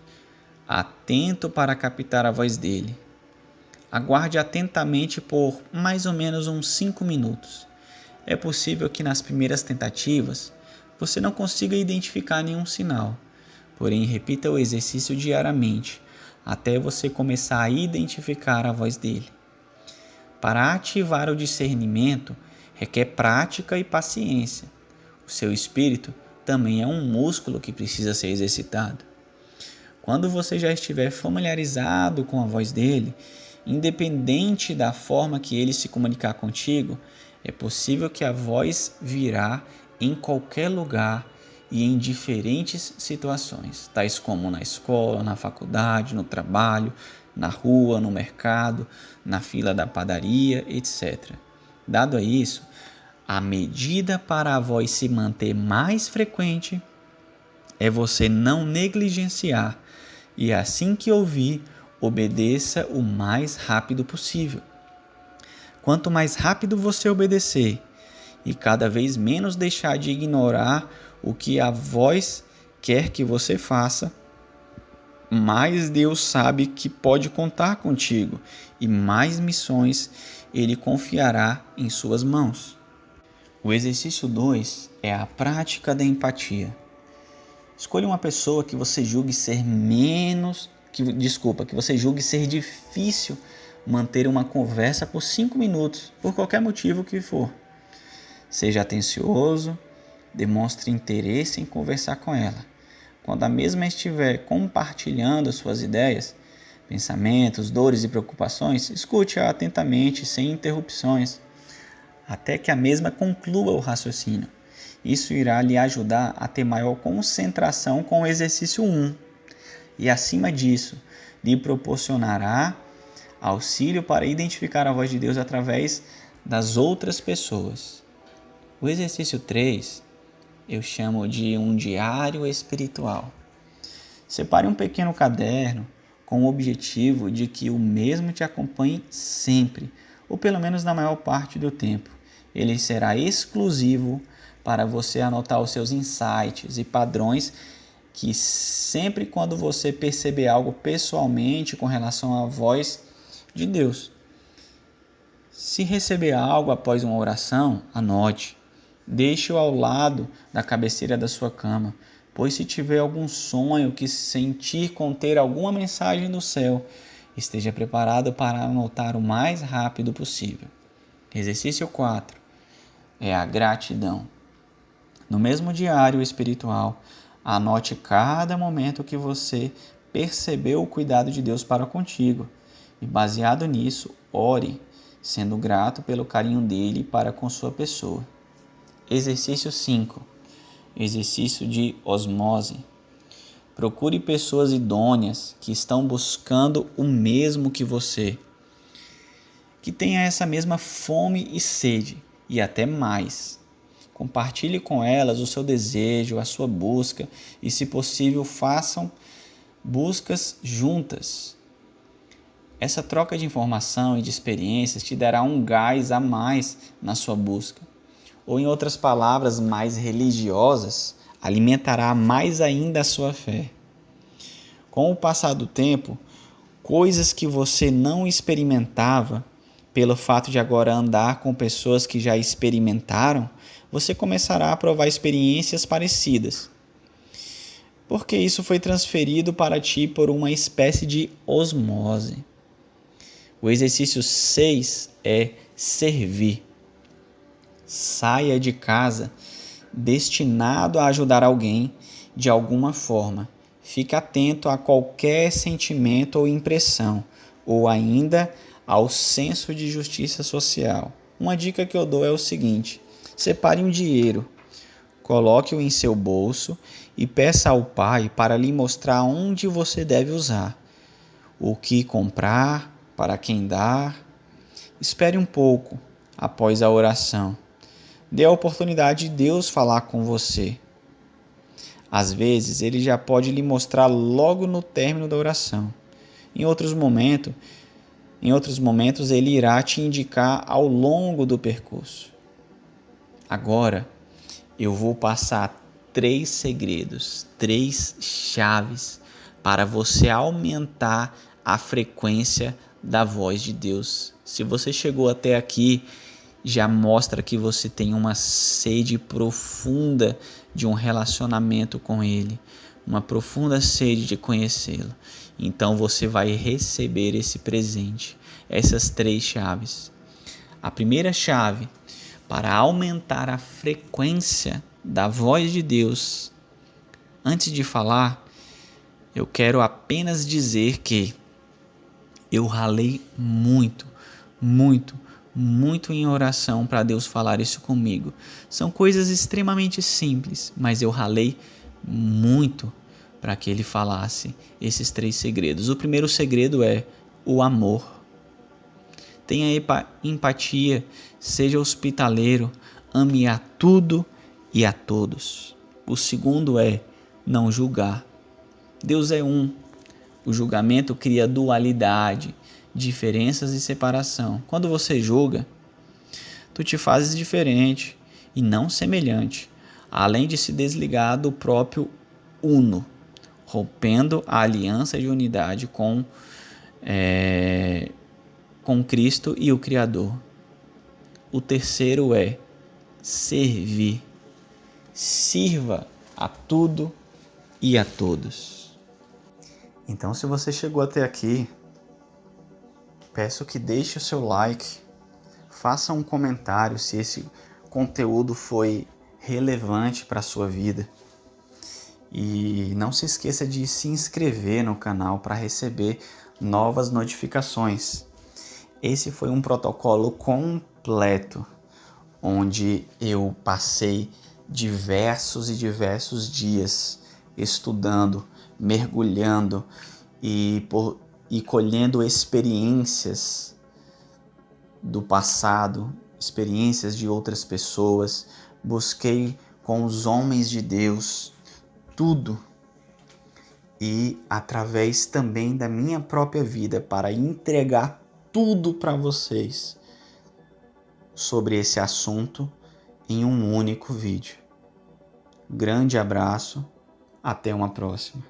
atento para captar a voz dele. Aguarde atentamente por mais ou menos uns 5 minutos. É possível que nas primeiras tentativas você não consiga identificar nenhum sinal, porém repita o exercício diariamente, até você começar a identificar a voz dele. Para ativar o discernimento, requer prática e paciência. O seu espírito também é um músculo que precisa ser exercitado. Quando você já estiver familiarizado com a voz dele, independente da forma que ele se comunicar contigo, é possível que a voz virá em qualquer lugar e em diferentes situações, tais como na escola, na faculdade, no trabalho, na rua, no mercado, na fila da padaria, etc. Dado a isso, a medida para a voz se manter mais frequente é você não negligenciar e assim que ouvir, obedeça o mais rápido possível. Quanto mais rápido você obedecer e cada vez menos deixar de ignorar o que a voz quer que você faça, mais Deus sabe que pode contar contigo e mais missões Ele confiará em suas mãos. O exercício 2 é a prática da empatia. Escolha uma pessoa que você julgue ser que você julgue ser difícil manter uma conversa por 5 minutos, por qualquer motivo que for. Seja atencioso, demonstre interesse em conversar com ela. Quando a mesma estiver compartilhando suas ideias, pensamentos, dores e preocupações, escute-a atentamente, sem interrupções, até que a mesma conclua o raciocínio. Isso irá lhe ajudar a ter maior concentração com o exercício 1 e, acima disso, lhe proporcionará auxílio para identificar a voz de Deus através das outras pessoas. O exercício 3 eu chamo de um diário espiritual. Separe um pequeno caderno com o objetivo de que o mesmo te acompanhe sempre, ou pelo menos na maior parte do tempo. Ele será exclusivo para você anotar os seus insights e padrões que sempre quando você perceber algo pessoalmente com relação à voz de Deus. Se receber algo após uma oração, anote. Deixe-o ao lado da cabeceira da sua cama, pois se tiver algum sonho que sentir conter alguma mensagem do céu, esteja preparado para anotar o mais rápido possível. Exercício 4 é a gratidão. No mesmo diário espiritual, anote cada momento que você percebeu o cuidado de Deus para contigo e, baseado nisso, ore, sendo grato pelo carinho dele para com sua pessoa. Exercício 5. Exercício de osmose. Procure pessoas idôneas que estão buscando o mesmo que você, que tenha essa mesma fome e sede, e até mais. Compartilhe com elas o seu desejo, a sua busca, e se possível façam buscas juntas. Essa troca de informação e de experiências te dará um gás a mais na sua busca. Ou em outras palavras mais religiosas, alimentará mais ainda a sua fé. Com o passar do tempo, coisas que você não experimentava, pelo fato de agora andar com pessoas que já experimentaram, você começará a provar experiências parecidas. Porque isso foi transferido para ti por uma espécie de osmose. O exercício 6 é servir. Saia de casa destinado a ajudar alguém de alguma forma. Fique atento a qualquer sentimento ou impressão, ou ainda ao senso de justiça social. Uma dica que eu dou é o seguinte: separe um dinheiro, coloque-o em seu bolso e peça ao Pai para lhe mostrar onde você deve usar, o que comprar, para quem dar. Espere um pouco após a oração. Dê a oportunidade de Deus falar com você. Às vezes, Ele já pode lhe mostrar logo no término da oração. Em outros momentos, Ele irá te indicar ao longo do percurso. Agora, eu vou passar 3 segredos, 3 chaves para você aumentar a frequência da voz de Deus. Se você chegou até aqui, já mostra que você tem uma sede profunda de um relacionamento com Ele, uma profunda sede de conhecê-lo. Então você vai receber esse presente, essas 3 chaves. A primeira chave para aumentar a frequência da voz de Deus. Antes de falar, eu quero apenas dizer que eu ralei muito em oração para Deus falar isso comigo. São coisas extremamente simples, mas eu ralei muito para que Ele falasse esses 3 segredos. O primeiro segredo é o amor. Tenha empatia, seja hospitaleiro, ame a tudo e a todos. O segundo é não julgar. Deus é um. O julgamento cria dualidade, diferenças e separação. Quando você julga, tu te fazes diferente e não semelhante, além de se desligar do próprio uno, rompendo a aliança de unidade com Cristo e o Criador. O terceiro é servir. Sirva a tudo e a todos. Então, se você chegou até aqui, peço que deixe o seu like, faça um comentário se esse conteúdo foi relevante para a sua vida. E não se esqueça de se inscrever no canal para receber novas notificações. Esse foi um protocolo completo, onde eu passei diversos dias estudando, mergulhando e colhendo experiências do passado, experiências de outras pessoas. Busquei com os homens de Deus tudo, e através também da minha própria vida, para entregar tudo para vocês sobre esse assunto em um único vídeo. Grande abraço, até uma próxima.